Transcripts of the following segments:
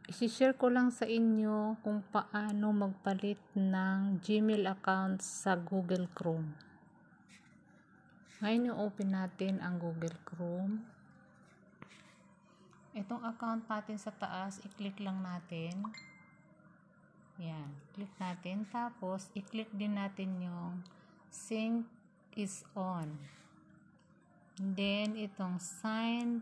isi-share ko lang sa inyo kung paano magpalit ng Gmail account sa Google Chrome. Ngayon i-open natin ang Google Chrome. Itong account natin sa taas, i-click lang natin. Yan, click natin. Tapos, i-click din natin yung sync is on. And then, itong sign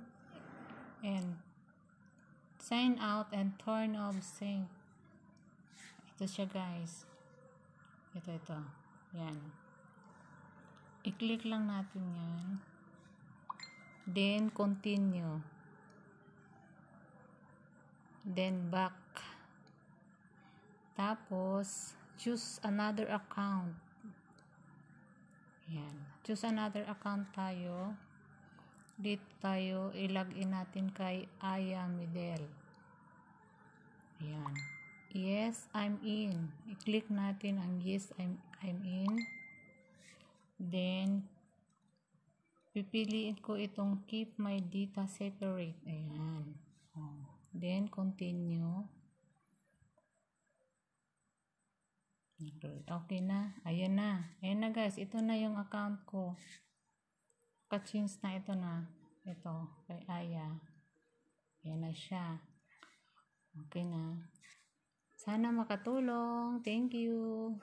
out and turn off sync. Ito siya guys. Ito. Yan. I-click lang natin yan. Then, continue. Then, back. Tapos, choose another account. Yan. Choose another account tayo. Dito tayo, i-login natin kay Aya Midel. Yan. Yes, I'm in. I-click natin ang yes, I'm in. Then, pipiliin ko itong keep my data separate. Ayan. Then, continue. Okay na. Ayan na. Ayan na guys. Ito na yung account ko. Ka-change na ito na. Ito. Kay Aya. Ayan na siya. Okay na. Sana makatulong. Thank you.